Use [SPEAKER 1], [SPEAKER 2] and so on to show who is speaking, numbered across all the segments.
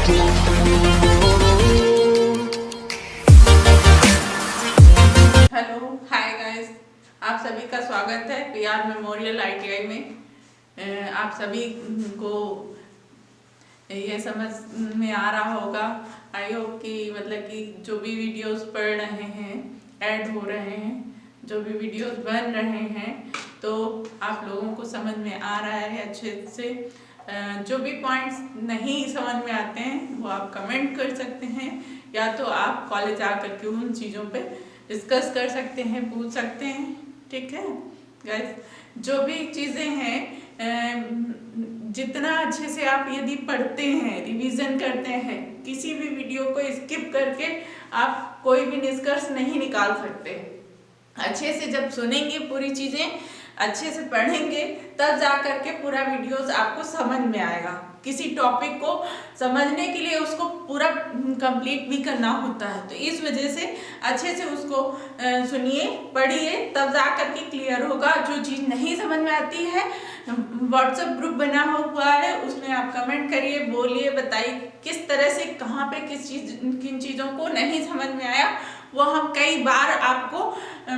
[SPEAKER 1] Hello hi guys, आप सभी का स्वागत है पीआर मेमोरियल आईटीआई में। आप सभी को ये समझ में आ रहा होगा, आई होप कि मतलब कि जो भी वीडियोस पढ़ रहे हैं, ऐड हो रहे हैं, जो भी वीडियोस बन रहे हैं, तो आप लोगों को समझ में आ रहा है अच्छे से। जो भी पॉइंट्स नहीं समझ में आते हैं वो आप कमेंट कर सकते हैं, या तो आप कॉलेज आकर के उन चीज़ों पे डिस्कस कर सकते हैं, पूछ सकते हैं। ठीक है गाइस, जो भी चीज़ें हैं जितना अच्छे से आप यदि पढ़ते हैं, रिवीजन करते हैं, किसी भी वीडियो को स्किप करके आप कोई भी निष्कर्ष नहीं निकाल सकते। अच्छे से जब सुनेंगे, पूरी चीज़ें अच्छे से पढ़ेंगे, तब जा करके पूरा वीडियोस आपको समझ में आएगा। किसी टॉपिक को समझने के लिए उसको पूरा कंप्लीट भी करना होता है, तो इस वजह से अच्छे से उसको सुनिए, पढ़िए, तब जा करके क्लियर होगा। जो चीज़ नहीं समझ में आती है, व्हाट्सएप ग्रुप बना हुआ है, उसमें आप कमेंट करिए, बोलिए, बताइए किस तरह से, कहाँ पे किन चीज़ों को नहीं समझ में आया, वो हम कई बार आपको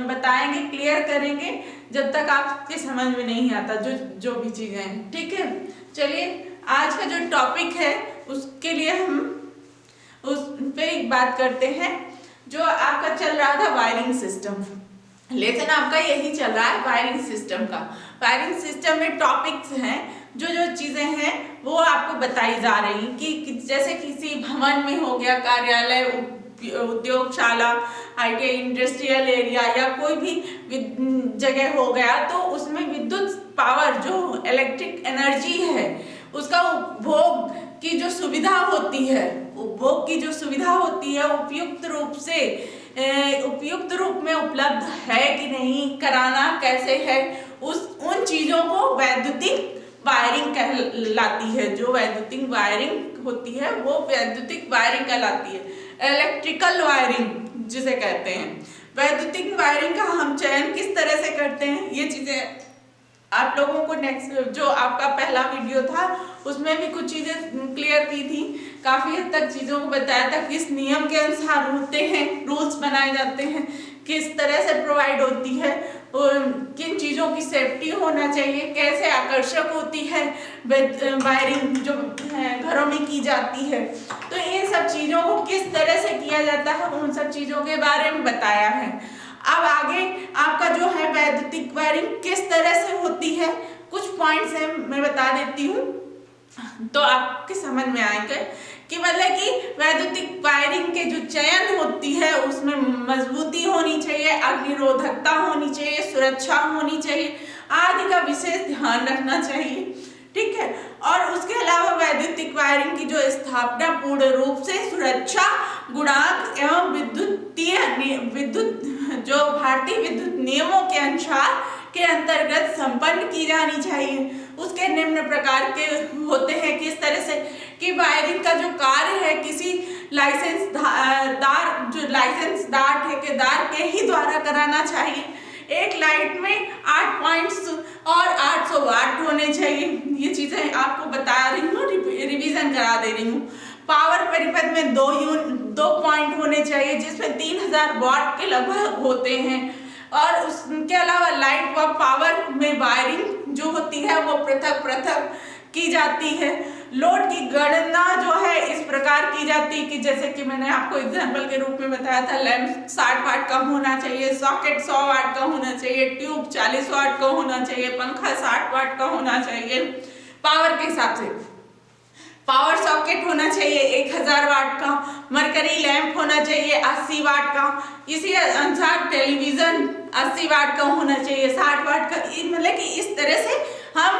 [SPEAKER 1] बताएंगे, क्लियर करेंगे, जब तक आपके समझ में नहीं आता जो भी चीज़ें हैं। ठीक है, चलिए आज का जो टॉपिक है उसके लिए हम उस पे एक बात करते हैं। जो आपका चल रहा था वायरिंग सिस्टम, लेसन आपका यही चल रहा है वायरिंग सिस्टम का। वायरिंग सिस्टम में टॉपिक्स हैं, जो चीज़ें हैं वो आपको बताई जा रही कि जैसे किसी भवन में हो गया, कार्यालय, उद्योगशाला, आईटी इंडस्ट्रियल एरिया, या कोई भी जगह हो गया, तो उसमें विद्युत पावर, जो इलेक्ट्रिक एनर्जी है, उसका उपभोग की जो सुविधा होती है, उपभोग की जो सुविधा होती है, उपयुक्त रूप में उपलब्ध है कि नहीं, कराना कैसे है, उन चीजों को वैद्युतिक वायरिंग कहलाती है। जो वैद्युतिक वायरिंग होती है वो वैद्युतिक वायरिंग कहलाती है। इलेक्ट्रिकल वायरिंग जिसे कहते हैं, वैद्युतिक वायरिंग का हम चयन किस तरह से करते हैं, ये चीजें आप लोगों को नेक्स्ट जो आपका पहला वीडियो था उसमें भी कुछ चीजें क्लियर की थी, काफी हद तक चीजों को बताया था, किस नियम के अनुसार होते हैं, रूल्स बनाए जाते हैं, किस तरह से प्रोवाइड होती है, किन चीजों की सेफ्टी होना चाहिए, कैसे आकर्षक होती है वायरिंग जो घरों में की जाती है, तो इन सब चीजों को किस तरह से किया जाता है, उन सब चीजों के बारे में बताया है। अब आगे आपका जो है वैद्युतिक वायरिंग किस तरह से होती है, कुछ पॉइंट्स हैं मैं बता देती हूँ, तो आपके समझ में आएगा कि मतलब कि वैद्युतिक वायरिंग के जो चयन होती है उसमें मजबूती होनी चाहिए, अग्निरोधकता होनी चाहिए, सुरक्षा होनी चाहिए, आदि का विशेष ध्यान रखना चाहिए। ठीक है, और उसके अलावा वैद्युतिक वायरिंग की जो स्थापना पूर्ण रूप से सुरक्षा गुणांक एवं विद्युत जो भारतीय विद्युत नियमों के अनुसार के अंतर्गत संपन्न की जानी चाहिए। उसके निम्न प्रकार के होते हैं, किस तरह से कि वायरिंग का जो कार्य है किसी लाइसेंसदार ठेकेदार के ही द्वारा कराना चाहिए। एक लाइट में 8 पॉइंट्स और 800 वाट होने चाहिए। ये चीजें आपको बता रही हूँ, रिवीजन करा दे रही हूँ। पावर परिपथ में 2 पॉइंट होने चाहिए, जिसमें 3000 वाट के लगभग होते हैं, और उसके अलावा लाइट व पावर में वायरिंग जो होती है वो पृथक पृथक की जाती है। लोड की गणना जो है इस प्रकार की जाती है कि जैसे कि मैंने आपको एग्जांपल के रूप में बताया था, लैंप 60 वाट का होना चाहिए, सॉकेट 100 वाट का होना चाहिए, ट्यूब 40 वाट का होना चाहिए, पंखा 60 वाट का होना चाहिए। पावर के हिसाब से पावर सॉकेट होना चाहिए 1000 वाट का, मरकरी लैंप होना चाहिए 80 वाट का, इसी अनुसार टेलीविजन 80 वाट का होना चाहिए, 60 वाट का, मतलब कि इस तरह से हम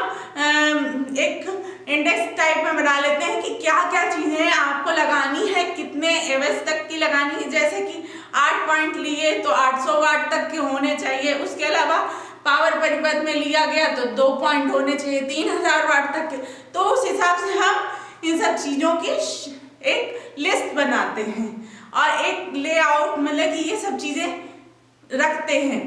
[SPEAKER 1] एक इंडेक्स टाइप में बना लेते हैं कि क्या क्या चीजें आपको लगानी है, कितने एवज तक की लगानी है। जैसे कि 8 पॉइंट लिए तो 800 वाट तक के होने चाहिए। उसके अलावा पावर परिपथ में लिया गया तो 2 पॉइंट होने चाहिए 3000 वाट तक के। तो उस हिसाब से हम इन सब चीजों की एक लिस्ट बनाते हैं और एक लेआउट, मतलब कि ये सब चीजें रखते हैं।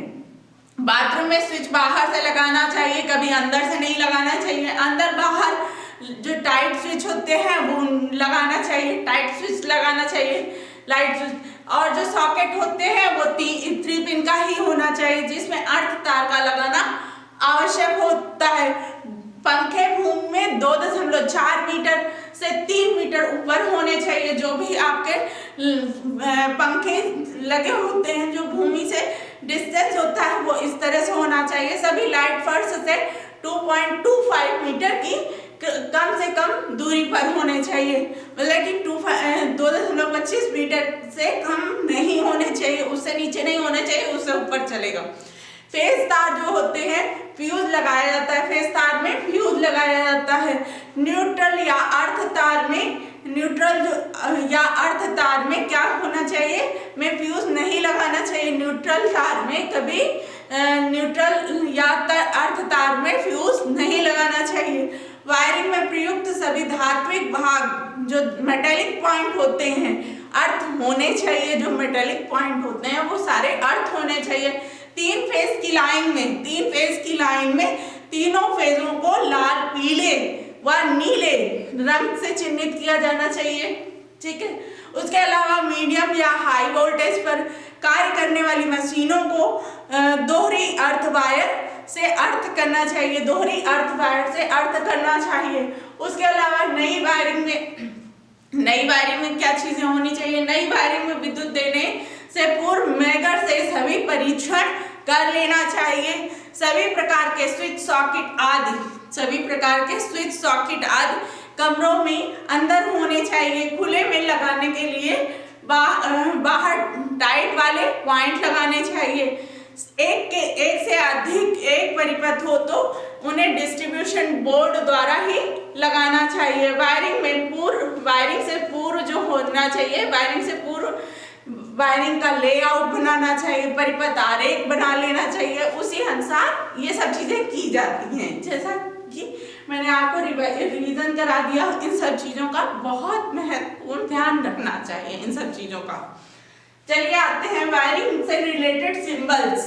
[SPEAKER 1] बाथरूम में स्विच बाहर से लगाना चाहिए, कभी अंदर से नहीं लगाना चाहिए। अंदर बाहर जो टाइट स्विच होते हैं वो लगाना चाहिए। टाइट स्विच लगाना चाहिए, लाइट स्विच। और जो सॉकेट होते हैं वो 3 पिन का ही होना चाहिए, जिसमें अर्थ तार का लगाना आवश्यक होता है। पंखे भूमि में 2.4 मीटर से 3 मीटर ऊपर होने चाहिए। जो भी आपके पंखे लगे होते हैं, जो भूमि से डिस्टेंस होता है वो इस तरह से होना चाहिए। सभी लाइट फर्श से 2.25 मीटर की कम से कम दूरी पर होने चाहिए, मतलब कि 2.25 मीटर से कम नहीं होने चाहिए, उससे नीचे नहीं होने चाहिए, उससे ऊपर चलेगा। फेज तार जो होते हैं, फ्यूज लगाया जाता है, फेज तार में फ्यूज लगाया जाता है। न्यूट्रल या अर्थ तार में क्या होना चाहिए, में फ्यूज नहीं लगाना चाहिए। न्यूट्रल तार में कभी न्यूट्रल या अर्थ तार में फ्यूज नहीं लगाना चाहिए। वायरिंग में प्रयुक्त सभी धात्विक भाग जो मेटेलिक पॉइंट होते हैं अर्थ होने चाहिए। जो मेटेलिक पॉइंट होते हैं वो सारे अर्थ होने चाहिए। 3 फेज की लाइन में तीनों फेजों को लाल, पीले व नीले रंग से चिन्हित किया जाना चाहिए, ठीक है। उसके अलावा मीडियम या हाई वोल्टेज पर कार्य करने वाली मशीनों को दोहरी अर्थ वायर से अर्थ करना चाहिए, उसके अलावा नई वायरिंग में क्या चीजें होनी चाहिए, नई वायरिंग में विद्युत देने से पूर्व मेगर से सभी परीक्षण कर लेना चाहिए। सभी प्रकार के स्विच सॉकेट आदि कमरों में अंदर होने चाहिए। खुले में लगाने के लिए बाहर टाइट वाले पॉइंट लगाने चाहिए। एक से अधिक एक परिपथ हो तो उन्हें डिस्ट्रीब्यूशन बोर्ड द्वारा ही लगाना चाहिए। वायरिंग से पूर्व जो होना चाहिए, वायरिंग का लेआउट बनाना चाहिए, परिपथ आरेख बना लेना चाहिए, उसी अनुसार ये सब चीजें की जाती हैं। जैसा कि मैंने आपको रिवीजन करा दिया, इन सब चीजों का बहुत महत्वपूर्ण ध्यान रखना चाहिए, इन सब चीजों का। चलिए आते हैं वायरिंग से रिलेटेड सिंबल्स।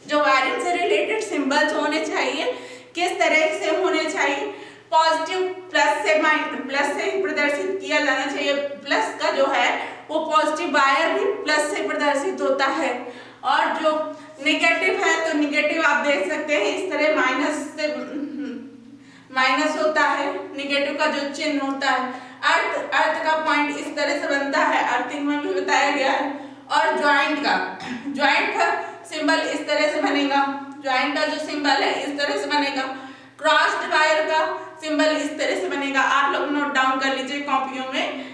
[SPEAKER 1] जो वायरिंग से रिलेटेड सिंबल्स होने चाहिए, किस तरह से होने चाहिए। पॉजिटिव प्लस से प्रदर्शित किया जाना चाहिए। प्लस का जो है वो पॉजिटिव वायर भी प्लस से प्रदर्शित होता है, और जो नेगेटिव है तो नेगेटिव आप देख सकते हैं इस तरह माइनस होता है, नेगेटिव का जो चिन्ह होता है। अर्थ का पॉइंट इस तरह से बनता है, अर्थिंग में भी बताया गया है। और ज्वाइंट का सिंबल इस तरह से बनेगा, ज्वाइंट का जो सिंबल है इस तरह से बनेगा। क्रॉस्ड वायर का सिंबल इस तरह से बनेगा। आप लोग नोट डाउन कर लीजिए, कॉपियों में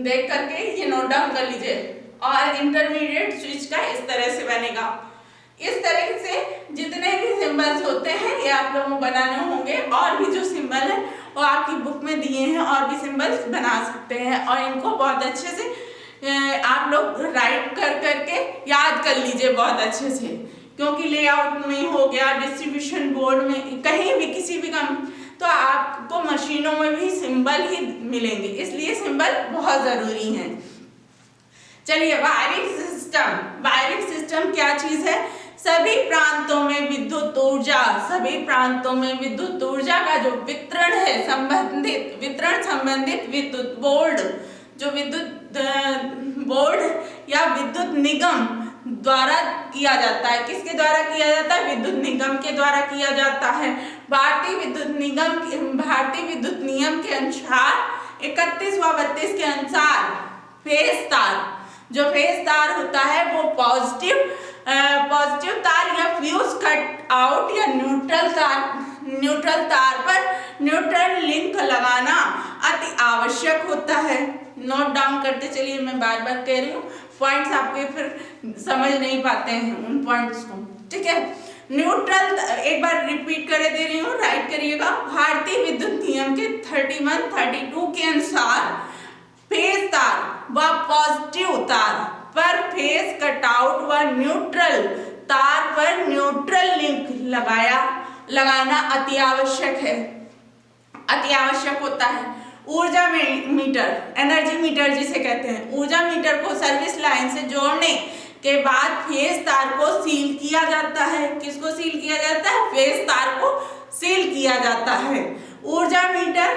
[SPEAKER 1] देख करके ये नोट डाउन कर लीजिए। और इंटरमीडिएट स्विच का इस तरह से बनेगा। इस तरह से जितने भी सिंबल्स होते हैं ये आप लोगों को बनाने होंगे, और भी जो सिंबल है वो आपकी बुक में दिए हैं, और भी सिंबल्स बना सकते हैं, और इनको बहुत अच्छे से आप लोग राइट कर करके याद कर लीजिए बहुत अच्छे से, क्योंकि लेआउट में हो गया, डिस्ट्रीब्यूशन बोर्ड में, कहीं भी किसी भी काम तो आपको मशीनों में भी सिंबल ही मिलेंगे, इसलिए सिंबल बहुत जरूरी है। चलिए वायरिंग सिस्टम क्या चीज है। सभी प्रांतों में विद्युत ऊर्जा का जो वितरण है, संबंधित विद्युत बोर्ड, जो विद्युत बोर्ड या विद्युत निगम द्वारा किया जाता है। किसके द्वारा किया जाता है? विद्युत निगम के द्वारा किया जाता है। भारतीय विद्युत नियम के अनुसार 31 व 32 के अनुसार फेज तार होता है वो पॉजिटिव तार या फ्यूज कट आउट या न्यूट्रल तार पर न्यूट्रल लिंक लगाना अति आवश्यक होता है। नोट डाउन करते चलिए, मैं बार बार कह रही हूँ, पॉइंट्स आपके फिर समझ नहीं पाते हैं उन पॉइंट्स को, ठीक है। न्यूट्रल एक बार रिपीट कर दे रही हूँ, राइट करिएगा। भारतीय विद्युत नियम के 31-32 के अनुसार फेज तार व पॉजिटिव तार पर फेज कटआउट व न्यूट्रल तार पर न्यूट्रल लिंक लगाना अति आवश्यक होता है। ऊर्जा मीटर, एनर्जी मीटर जिसे कहते हैं, ऊर्जा मीटर को सर्विस लाइन से जोड़ने के बाद फेज तार को सील किया जाता है। किसको सील किया जाता है? फेज तार को सील किया जाता है। ऊर्जा मीटर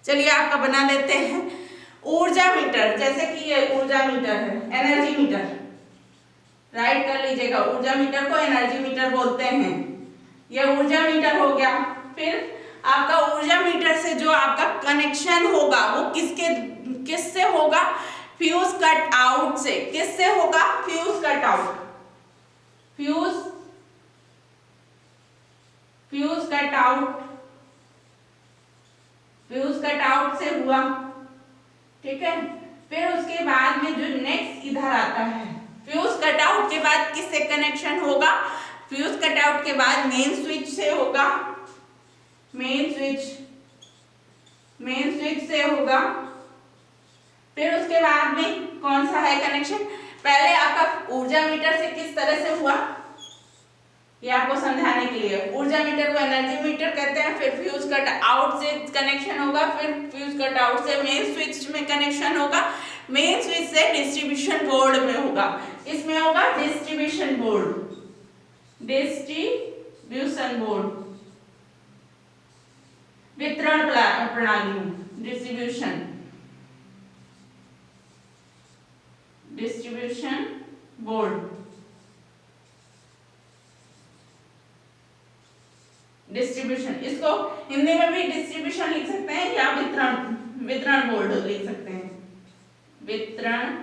[SPEAKER 1] चलिए आपका बना लेते हैं। ऊर्जा मीटर, जैसे कि ये ऊर्जा मीटर है, एनर्जी मीटर, राइट कर लीजिएगा। ऊर्जा मीटर को एनर्जी मीटर बोलते हैं। यह ऊर्जा मीटर हो गया। फिर आपका ऊर्जा मीटर से जो आपका कनेक्शन होगा वो किससे होगा? फ्यूज कट आउट से। किससे होगा? Fuse cut out. Fuse cut out, fuse cut out से हुआ, ठीक है। फिर उसके बाद में जो नेक्स्ट इधर आता है, फ्यूज कट आउट के बाद किससे कनेक्शन होगा? फ्यूज कट आउट के बाद मेन स्विच से होगा, मेन स्विच से होगा। फिर उसके बाद में कौन सा है कनेक्शन? पहले आपका ऊर्जा मीटर से किस तरह से हुआ, ये आपको समझाने के लिए। ऊर्जा मीटर को एनर्जी मीटर कहते हैं। फिर फ्यूज कट आउट से कनेक्शन होगा, फिर फ्यूज कट आउट से मेन स्विच में कनेक्शन होगा, मेन स्विच से डिस्ट्रीब्यूशन बोर्ड में होगा। इसमें होगा डिस्ट्रीब्यूशन बोर्ड, वितरण प्रणाली, डिस्ट्रीब्यूशन बोर्ड, डिस्ट्रीब्यूशन, इसको हिंदी में भी डिस्ट्रीब्यूशन लिख सकते हैं या वितरण बोर्ड लिख सकते हैं, वितरण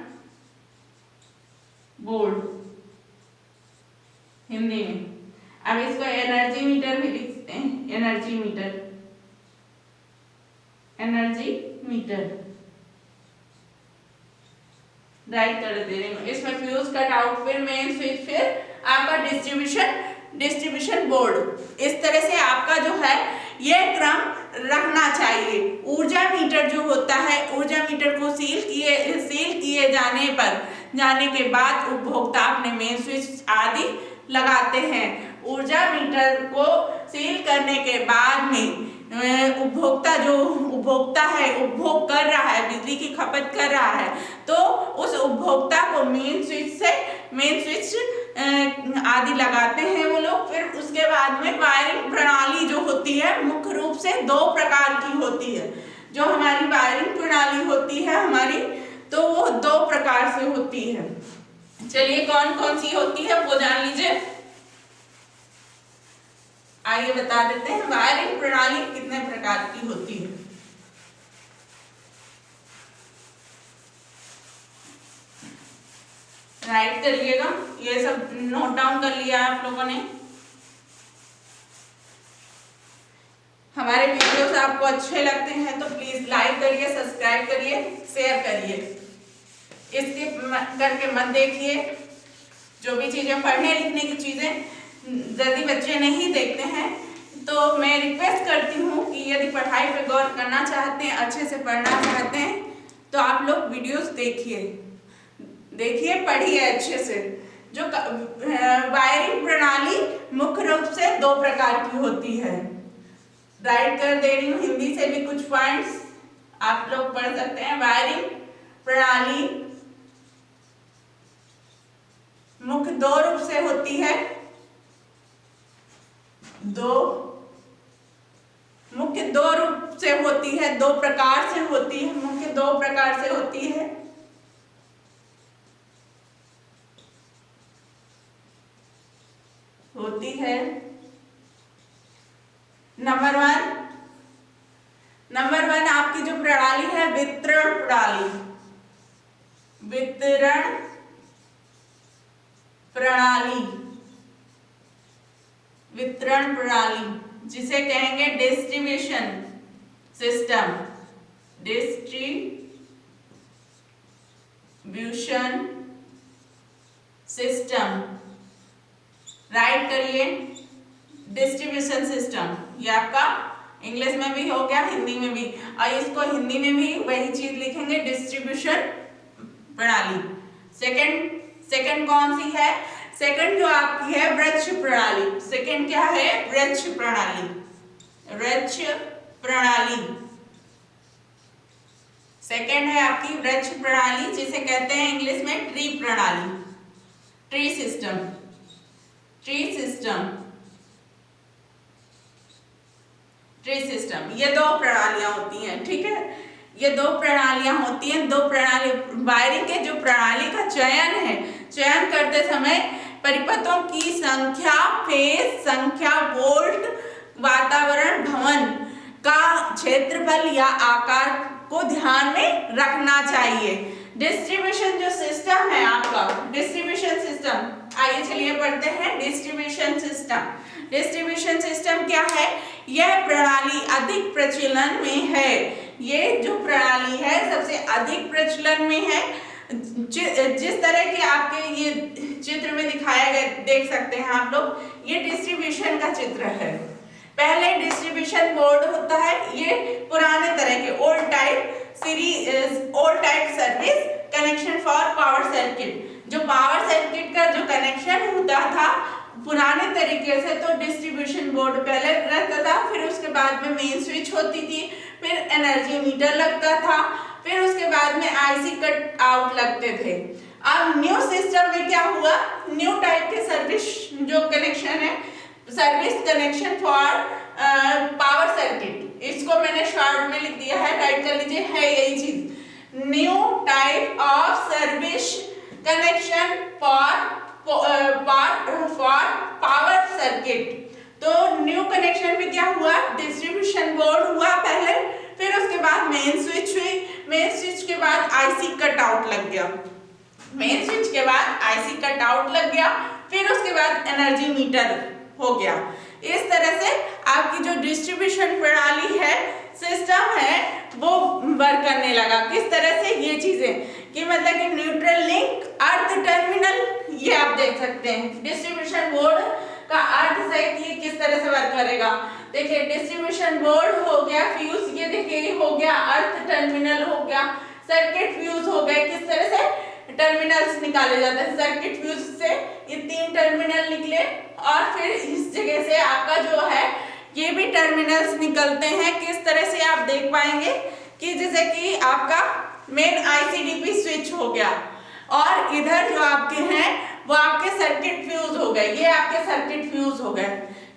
[SPEAKER 1] बोर्ड हिंदी में। अब इसको एनर्जी मीटर भी लिख सकते हैं, एनर्जी मीटर राइट कर दे रही हूँ। इसमें फ्यूज कट आउट, फिर मेन स्विच, फिर आपका डिस्ट्रीब्यूशन बोर्ड। इस तरह से आपका जो है ये क्रम रखना चाहिए। ऊर्जा मीटर जो होता है, ऊर्जा मीटर को सील किए जाने के बाद उपभोक्ता अपने मेन स्विच आदि लगाते हैं। ऊर्जा मीटर को सील करने के बाद में उपभोक्ता उपभोग कर रहा है, बिजली की खपत कर रहा है, तो उस उपभोक्ता को मेन स्विच आदि लगाते हैं वो लोग। फिर उसके बाद में वायरिंग प्रणाली जो होती है मुख्य रूप से 2 प्रकार की होती है। जो हमारी वायरिंग प्रणाली होती है हमारी, तो वो 2 प्रकार से होती है। चलिए कौन कौन सी होती है वो जान लीजिए। आइए बता देते हैं वायरिंग प्रणाली कितने प्रकार की होती है। राइट करिएगा, ये सब नोट डाउन कर लिया आप लोगों ने। हमारे वीडियोस आपको अच्छे लगते हैं तो प्लीज लाइक करिए, सब्सक्राइब करिए, शेयर करिए। इसके करके मत देखिए। जो भी चीजें पढ़ने लिखने की चीजें यदि बच्चे नहीं देखते हैं तो मैं रिक्वेस्ट करती हूँ कि यदि पढ़ाई पे गौर करना चाहते हैं, अच्छे से पढ़ना चाहते हैं, तो आप लोग वीडियोस देखिए, पढ़िए अच्छे से। जो वायरिंग प्रणाली मुख्य रूप से 2 प्रकार की होती है। राइट कर दे रही हूँ, हिंदी से भी कुछ पॉइंट्स आप लोग पढ़ सकते हैं। वायरिंग प्रणाली मुख्य 2 रूप से होती है, 2 रूप से होती है, 2 प्रकार से होती है, मुख्य 2 प्रकार से होती है। नंबर 1 आपकी जो प्रणाली है वितरण प्रणाली, जिसे कहेंगे डिस्ट्रीब्यूशन सिस्टम। राइट करिए, डिस्ट्रीब्यूशन सिस्टम। ये आपका इंग्लिश में भी हो गया, हिंदी में भी, और इसको हिंदी में भी वही चीज लिखेंगे, डिस्ट्रीब्यूशन प्रणाली। सेकंड कौन सी है? सेकंड जो आपकी है वृक्ष प्रणाली। सेकंड क्या है? वृक्ष प्रणाली। सेकंड है आपकी वृक्ष प्रणाली, जिसे कहते हैं इंग्लिश में ट्री प्रणाली, ट्री सिस्टम। ये 2 प्रणालियां होती हैं, ठीक है। ये दो प्रणालियां होती हैं। दो प्रणाली वायरिंग के जो प्रणाली का चयन है, चयन करते समय परिपथों की संख्या, फेज संख्या, वोल्ट, वातावरण, भवन का क्षेत्रफल या आकार को ध्यान में रखना चाहिए। डिस्ट्रीब्यूशन जो सिस्टम है आपका, डिस्ट्रीब्यूशन सिस्टम, आइए चलिए पढ़ते हैं डिस्ट्रीब्यूशन सिस्टम। डिस्ट्रीब्यूशन सिस्टम क्या है? यह प्रणाली अधिक प्रचलन में है। ये जो प्रणाली है सबसे अधिक प्रचलन में है। जिस तरह के आपके ये चित्र में दिखाया गया देख सकते हैं आप लोग, ये डिस्ट्रीब्यूशन का चित्र है। पहले डिस्ट्रीब्यूशन बोर्ड होता है, ये पुराने तरह के old type service connection for power circuit. जो पावर सर्किट का जो कनेक्शन होता था पुराने तरीके से, तो डिस्ट्रीब्यूशन बोर्ड पहले रहता था, फिर उसके बाद में मेन स्विच होती थी, फिर एनर्जी मीटर लगता था, फिर उसके बाद में आईसी कट आउट लगते थे। अब न्यू सिस्टम में क्या हुआ? न्यू टाइप के सर्विस जो कनेक्शन है, service connection for power circuit, इसको मैंने शॉर्ट में लिख दिया है, राइट कर लीजिए, है यही चीज। New type of service connection for power circuit. तो न्यू कनेक्शन में क्या हुआ? डिस्ट्रीब्यूशन बोर्ड हुआ पहले, फिर उसके बाद मेन स्विच हुई, मेन स्विच के बाद आईसी कट आउट लग गया, मेन स्विच के बाद आईसी कट आउट लग गया, फिर उसके बाद एनर्जी मीटर हो गया। इस तरह से आपकी जो डिस्ट्रीब्यूशन प्रणाली है, सिस्टम है, वो वर्क करने लगा। किस तरह से? ये चीजें कि मतलब कि न्यूट्रल लिंक, अर्थ टर्मिनल, ये आप देख सकते हैं। डिस्ट्रीब्यूशन बोर्ड का अर्थ सहित ये किस तरह से वर्क करेगा, देखिए डिस्ट्रीब्यूशन बोर्ड हो गया, फ्यूज ये देखिए हो गया, अर्थ टर्मिनल हो गया, सर्किट फ्यूज हो गए। किस तरह से टर्मिनल्स निकाले जाते हैं? सर्किट फ्यूज से ये 3 टर्मिनल निकले, और फिर इस जगह से आपका जो है ये भी टर्मिनल्स निकलते हैं। किस तरह से आप देख पाएंगे कि जैसे कि आपका मेन आईसीडीपी स्विच हो गया, और इधर जो आपके हैं वो आपके सर्किट फ्यूज हो गए, ये आपके सर्किट फ्यूज हो गए।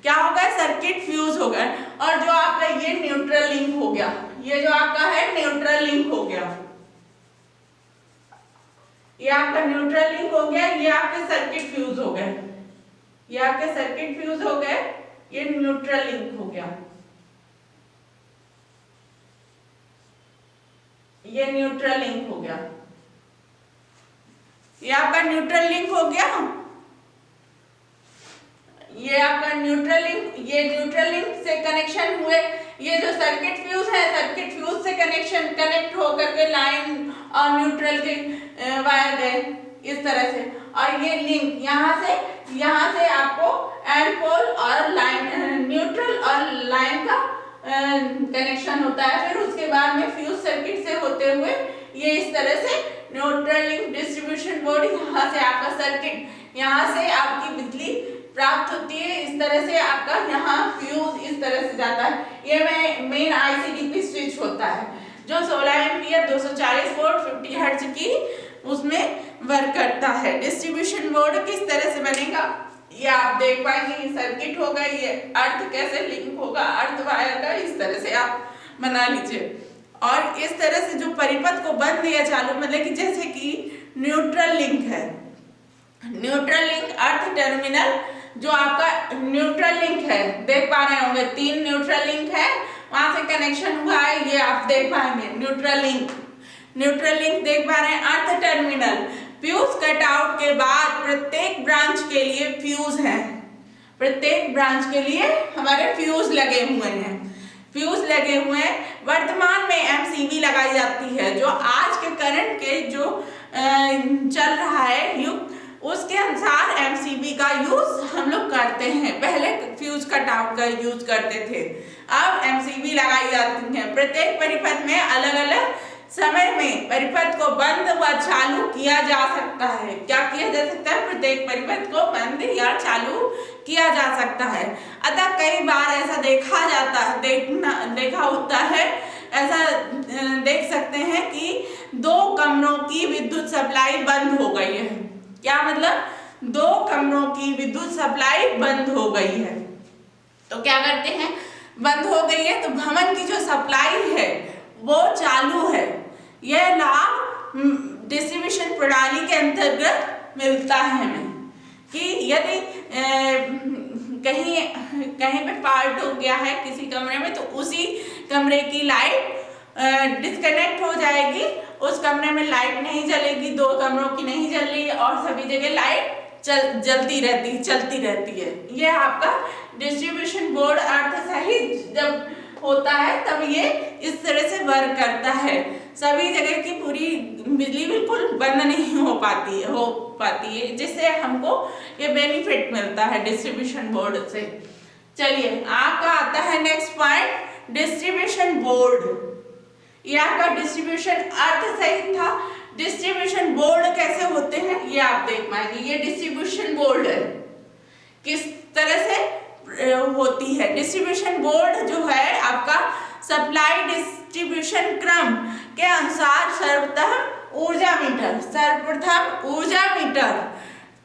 [SPEAKER 1] क्या हो गए? सर्किट फ्यूज हो गए। और जो आपका ये न्यूट्रल लिंक हो गया, ये जो आपका है न्यूट्रल लिंक हो गया, ये आपका न्यूट्रल लिंक हो गया, ये आपके सर्किट फ्यूज हो गए, ये आपके सर्किट फ्यूज हो गए, ये न्यूट्रल लिंक हो गया, ये न्यूट्रल लिंक हो गया, ये आपका न्यूट्रल लिंक हो गया, ये आपका न्यूट्रल लिंक, ये न्यूट्रल लिंक से कनेक्शन हुए। ये जो सर्किट फ्यूज है, सर्किट फ्यूज से कनेक्ट होकर के लाइन और न्यूट्रल के वायर गए इस तरह से, और ये लिंक यहाँ से आपको एंड पोल और लाइन, न्यूट्रल और लाइन का कनेक्शन होता है। फिर उसके बाद में फ्यूज सर्किट से होते हुए ये इस तरह से न्यूट्रल लिंक, डिस्ट्रीब्यूशन बोर्ड, यहाँ से आपका सर्किट, यहाँ से आपकी बिजली प्राप्त होती है। इस तरह से आपका यहाँ फ्यूज इस तरह से जाता है। ये मेन आईसीडीपी स्विच होता है जो 16 एम्पीयर 240 वोल्ट 50 हर्ट्ज की उसमें वर्क करता है। डिस्ट्रीब्यूशन बोर्ड किस तरह से बनेगा ये आप देख पाएंगे। ये सर्किट होगा, ये अर्थ कैसे लिंक होगा, अर्थ वायर का, इस तरह से आप बना लीजिए। और इस तरह से जो परिपथ को बंद या चालू, मतलब कि जैसे कि न्यूट्रल लिंक है, न्यूट्रल लिंक, अर्थ टर्मिनल, जो आपका न्यूट्रल लिंक है, देख पा रहे होंगे 3 न्यूट्रल लिंक है, वहां से कनेक्शन हुआ है, ये आप देख पाएंगे न्यूट्रल लिंक, न्यूट्रल लिंक देख पा रहे हैं। अर्थ टर्मिनल, फ्यूज कट आउट के बाद प्रत्येक ब्रांच के लिए फ्यूज है, प्रत्येक ब्रांच के लिए हमारे फ्यूज लगे हुए हैं, फ्यूज लगे हुए हैं। वर्तमान में एमसीबी लगाई जाती है, जो आज के करंट के जो चल रहा है युग, उसके अनुसार एमसीबी का यूज हम लोग करते हैं। पहले फ्यूज कट आउट का यूज करते थे, अब एमसीबी लगाई जाती है। प्रत्येक परिपथ में अलग अलग समय में परिपथ को बंद व चालू किया जा सकता है। क्या किया जा सकता है? प्रत्येक परिपथ को बंद या चालू किया जा सकता है। अतः कई बार ऐसा देखा जाता है, देखा होता है, ऐसा देख सकते हैं कि 2 कमरों की विद्युत सप्लाई बंद हो गई है। क्या मतलब? 2 कमरों की विद्युत सप्लाई बंद हो गई है, तो क्या करते हैं, बंद हो गई है तो भवन की जो सप्लाई है वो चालू है। यह लाभ डिस्ट्रीब्यूशन प्रणाली के अंतर्गत मिलता है हमें कि यदि कहीं पे फॉल्ट हो गया है किसी कमरे में तो उसी कमरे की लाइट डिस्कनेक्ट हो जाएगी, उस कमरे में लाइट नहीं जलेगी, दो कमरों की नहीं जल रही और सभी जगह लाइट चलती रहती है। ये आपका डिस्ट्रीब्यूशन बोर्ड अर्थ सहित जब होता है तब ये इस तरह से वर्क करता है। सभी जगह की पूरी बिजली बिल्कुल बंद नहीं हो पाती है जिससे हमको ये बेनिफिट मिलता है डिस्ट्रीब्यूशन बोर्ड से। चलिए आपका आता है नेक्स्ट पॉइंट, डिस्ट्रीब्यूशन बोर्ड। ये आपका डिस्ट्रीब्यूशन अर्थ सहित था। डिस्ट्रीब्यूशन बोर्ड कैसे होते हैं ये आप देख पाएंगे। ये डिस्ट्रीब्यूशन बोर्ड है, किस तरह से होती है। डिस्ट्रीब्यूशन बोर्ड जो है आपका सप्लाई डिस्ट्रीब्यूशन क्रम के अनुसार सर्वप्रथम ऊर्जा मीटर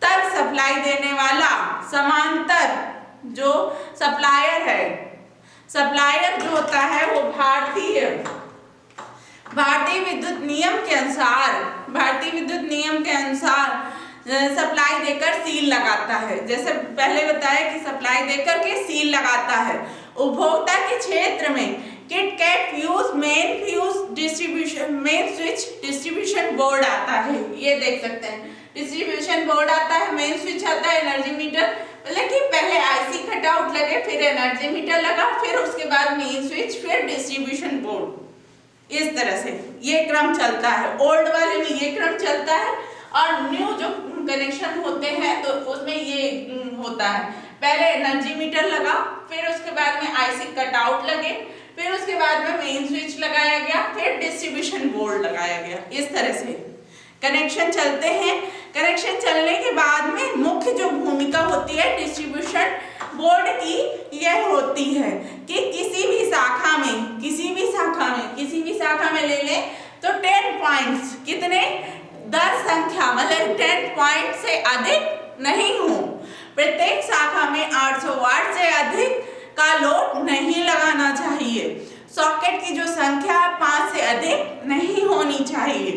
[SPEAKER 1] तक सप्लाई देने वाला समांतर जो सप्लायर है, सप्लायर जो होता है वो भारतीय विद्युत नियम के अनुसार सप्लाई देकर सील लगाता है। जैसे पहले बताया कि सप्लाई देकर के सील लगाता है। उपभोक्ता के क्षेत्र में KitKat fuse main switch distribution board आता है। ये देख सकते हैं डिस्ट्रीब्यूशन बोर्ड आता है, मेन स्विच आता है, एनर्जी मीटर, मतलब कि पहले आईसी कट आउट लगे, फिर एनर्जी मीटर लगा, फिर उसके बाद मेन स्विच, फिर डिस्ट्रीब्यूशन बोर्ड। इस तरह से ये क्रम चलता है। ओल्ड वाले में ये क्रम चलता है और न्यू जो कनेक्शन होते हैं तो उसमें ये होता है, पहले एनर्जी मीटर लगा, फिर उसके बाद में आईसी कट आउट लगे, फिर उसके बाद में मेन स्विच लगाया गया, फिर डिस्ट्रीब्यूशन बोर्ड लगाया गया। इस तरह से कनेक्शन चलते हैं। कनेक्शन चलने के बाद में मुख्य जो भूमिका होती है डिस्ट्रीब्यूशन बोर्ड की यह होती है कि किसी भी शाखा में ले लें तो 10 पॉइंट्स, कितने 10 संख्या मतलब 10 पॉइंट से अधिक नहीं हो। प्रत्येक शाखा में 800 वाट से अधिक का लोड नहीं लगाना चाहिए। सॉकेट की जो संख्या 5 से अधिक नहीं होनी चाहिए।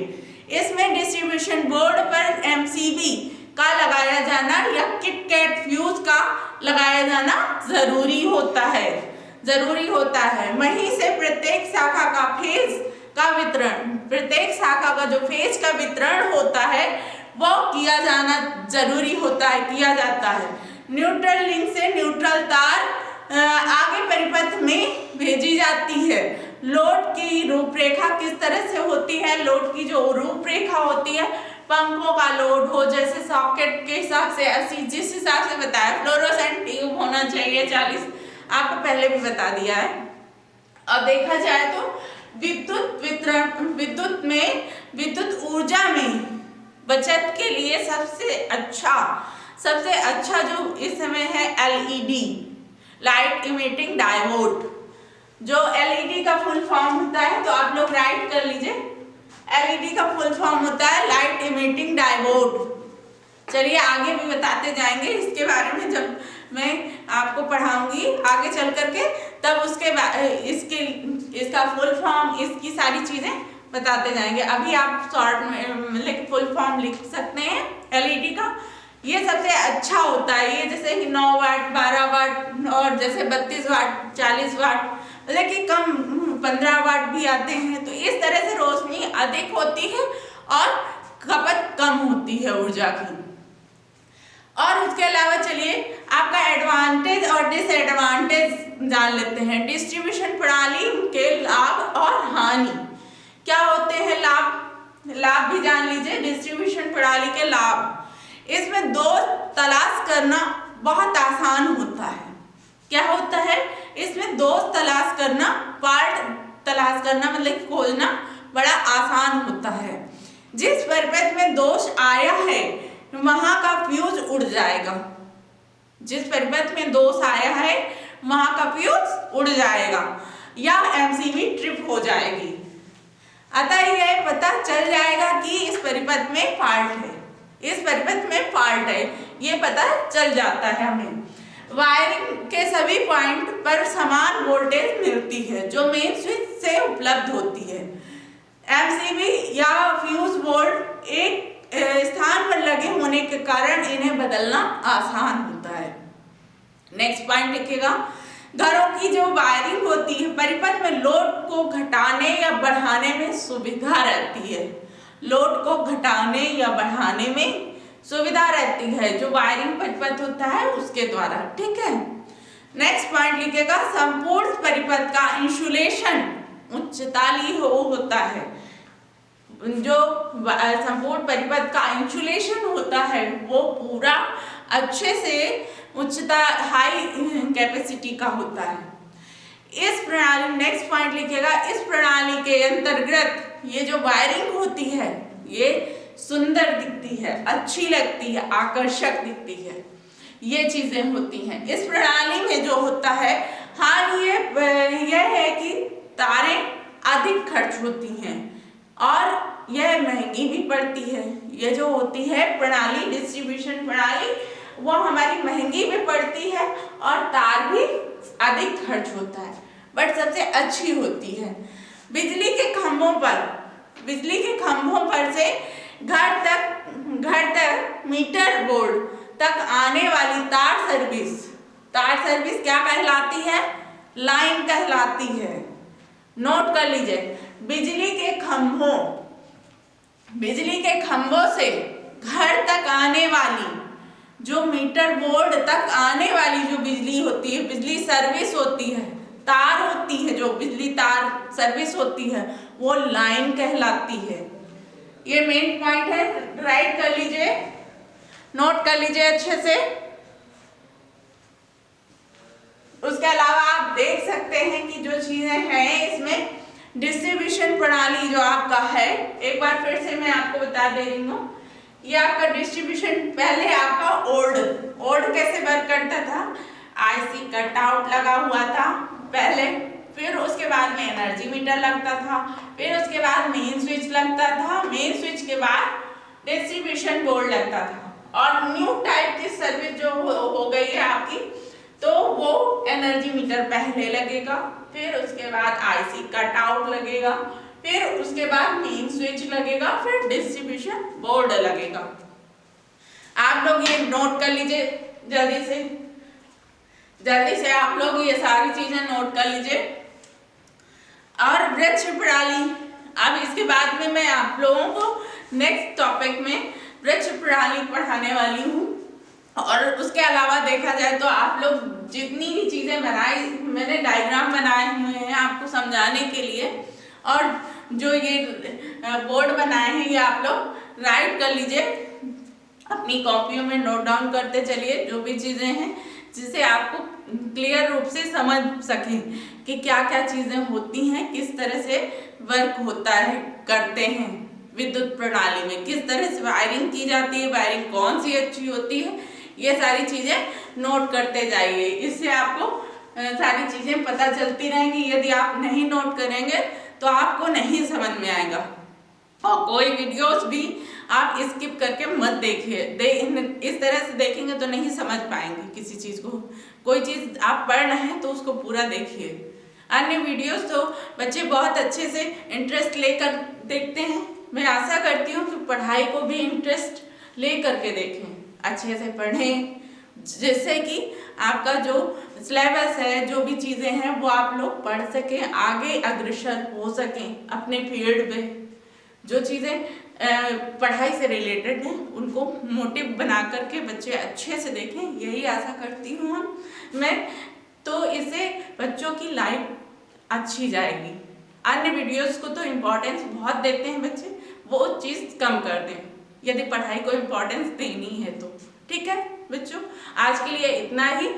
[SPEAKER 1] इसमें डिस्ट्रीब्यूशन बोर्ड पर एमसीबी का लगाया जाना या किट-कैट फ्यूज का लगाया जाना जरूरी होता है। वहीं से प्रत्येक शाखा का जो फेज का वितरण होता है वो किया जाता है। न्यूट्रल लिंक से न्यूट्रल तार आगे परिपथ में भेजी जाती है। लोड की रूपरेखा किस तरह से होती है? लोड की जो रूपरेखा होती है, पंखों का लोड हो, जैसे सॉकेट के हिसाब से 80 जिस हिसाब से बताया, फ्लोरोसेंट ट्यूब होना चाहिए 40, आपको पहले भी बता दिया है। अब देखा जाए तो विद्युत ऊर्जा में बचत के लिए सबसे अच्छा जो इस समय है एलईडी, लाइट इमिटिंग डायोड। जो एलईडी का फुल फॉर्म होता है तो आप लोग राइट कर लीजिए। एलईडी का फुल फॉर्म होता है लाइट इमिटिंग डायोड। चलिए आगे भी बताते जाएंगे इसके बारे में, जब मैं आपको पढ़ाऊंगी आगे चल करके, तब इसका फुल फॉर्म, इसकी सारी चीजें बताते जाएंगे। अभी आप शॉर्ट में फुल फॉर्म लिख सकते हैं एलईडी का। ये सबसे अच्छा होता है। ये जैसे कि 9 वाट, 12 वाट और जैसे 32 वाट, 40 वाट, मतलब कि कम 15 वाट भी आते हैं। तो इस तरह से रोशनी अधिक होती है और खपत कम होती है ऊर्जा की। और उसके अलावा चलिए आपका एडवांटेज और डिसएडवांटेज जान लेते हैं। डिस्ट्रीब्यूशन प्रणाली के लाभ और हानि क्या होते हैं। लाभ भी जान लीजिए। डिस्ट्रीब्यूशन प्रणाली के लाभ, इसमें दोस्त तलाश करना बहुत आसान होता है। क्या होता है इसमें? दोस्त तलाश करना, पार्ट तलाश करना, मतलब खोजना बड़ा आसान होता है। जिस परिपथ में दोष आया है वहां का फ्यूज उड़ जाएगा। जिस परिपथ में दोष आया है वहां का फ्यूज उड़ जाएगा या एमसीबी ट्रिप हो जाएगी। अतः यह पता चल जाएगा कि इस परिपथ में फॉल्ट है, ये पता चल जाता है हमें। वायरिंग के सभी पॉइंट पर समान वोल्टेज मिलती है जो मेन स्विच से उपलब्ध होती है। एमसीबी या फ्यूज बोर्ड एक स्थान पर लगे होने के कारण इन्हें बदलना आसान होता है। नेक्स्ट पॉइंट लिखिएगा, घरों की जो वायरिंग होती है परिपथ में लोड को घटाने या बढ़ाने में सुविधा रहती है। लोड को घटाने या बढ़ाने में सुविधा रहती है जो वायरिंग परिपथ होता है उसके द्वारा, ठीक है। नेक्स्ट पॉइंट लिखिएगा, संपूर्ण परिपथ का इंसुलेशन उच्चतालीय होता है। जो संपूर्ण परिपथ का इंसुलेशन होता है वो पूरा अच्छे से उच्चता हाई कैपेसिटी का होता है। इस प्रणाली, नेक्स्ट पॉइंट लिखिएगा, इस प्रणाली के अंतर्गत ये जो वायरिंग होती है ये सुंदर दिखती है, अच्छी लगती है, आकर्षक दिखती है, ये चीजें होती हैं। इस प्रणाली में जो होता है, हाँ यह है कि तारें अधिक खर्च होती हैं और यह महंगी भी पड़ती है। ये जो होती है प्रणाली, डिस्ट्रीब्यूशन प्रणाली, वो हमारी महंगी भी पड़ती है और तार भी अधिक खर्च होता है, बट सबसे अच्छी होती है। बिजली के खंभों पर से घर तक मीटर बोर्ड तक आने वाली तार सर्विस क्या कहलाती है? लाइन कहलाती है। नोट कर लीजिए, बिजली के खंभों से घर तक आने वाली, जो मीटर बोर्ड तक आने वाली जो बिजली होती है, बिजली सर्विस होती है, तार होती है, जो बिजली तार सर्विस होती है वो लाइन कहलाती है। ये मेन पॉइंट है, राइट कर लीजिए, नोट कर लीजिए अच्छे से। उसके अलावा आप देख सकते हैं कि जो चीजें हैं इसमें डिस्ट्रीब्यूशन प्रणाली जो आपका है, एक बार फिर से मैं आपको बता दे रही हूँ, ये आपका डिस्ट्रीब्यूशन पहले आपका ओल्ड कैसे वर्क करता था? आईसी कट आउट लगा हुआ था पहले, फिर उसके बाद में एनर्जी मीटर लगता था, फिर उसके बाद मेन स्विच लगता था, मेन स्विच के बाद डिस्ट्रीब्यूशन बोर्ड लगता था। और न्यू टाइप की सर्विस जो हो गई है आपकी, तो वो एनर्जी मीटर पहले लगेगा, फिर उसके बाद आईसी कट आउट लगेगा, फिर उसके बाद मेन स्विच लगेगा, फिर डिस्ट्रीब्यूशन बोर्ड लगेगा। आप लोग ये नोट कर लीजिए जल्दी से आप लोग ये सारी चीजें नोट कर लीजिए। और वृक्ष प्रणाली, अब इसके बाद में मैं आप लोगों को नेक्स्ट टॉपिक में वृक्ष प्रणाली पढ़ाने वाली हूँ। और उसके अलावा देखा जाए तो आप लोग जितनी भी चीजें मैंने डायग्राम बनाए हुए हैं आपको समझाने के लिए, और जो ये बोर्ड बनाए हैं ये आप लोग राइट कर लीजिए, अपनी कॉपियों में नोट डाउन करते चलिए जो भी चीजें हैं, जिससे आपको क्लियर रूप से समझ सकें कि क्या क्या चीजें होती हैं, किस तरह से वर्क होता है, करते हैं विद्युत प्रणाली में, किस तरह से वायरिंग की जाती है, वायरिंग कौन सी अच्छी होती है, ये सारी चीजें नोट करते जाइए। इससे आपको सारी चीजें पता चलती रहेंगी। यदि आप नहीं नोट करेंगे तो आपको नहीं समझ में आएगा। और कोई वीडियोस भी आप स्किप करके मत देखिए, इस तरह से देखेंगे तो नहीं समझ पाएंगे किसी चीज को। कोई चीज आप पढ़ रहे हैं तो उसको पूरा देखिए। अन्य वीडियोस तो बच्चे बहुत अच्छे से इंटरेस्ट लेकर देखते हैं। मैं आशा करती हूँ कि पढ़ाई को भी इंटरेस्ट ले करके देखें, अच्छे से पढ़ें, जिससे कि आपका जो सिलेबस है, जो भी चीज़ें हैं वो आप लोग पढ़ सकें, आगे अग्रसर हो सकें अपने फील्ड में। जो चीज़ें पढ़ाई से रिलेटेड हैं उनको मोटिव बना करके बच्चे अच्छे से देखें, यही आशा करती हूँ मैं। तो इससे बच्चों की लाइफ अच्छी जाएगी। अन्य वीडियोस को तो इम्पोर्टेंस बहुत देते हैं बच्चे, वो चीज़ कम कर दें यदि पढ़ाई को इम्पोर्टेंस देनी है तो। ठीक है बच्चों, आज के लिए इतना ही।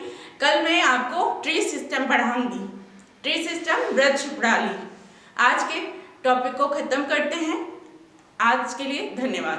[SPEAKER 1] कल मैं आपको ट्री सिस्टम पढ़ाऊंगी, ट्री सिस्टम वृक्ष प्रणाली। आज के टॉपिक को खत्म करते हैं। आज के लिए धन्यवाद।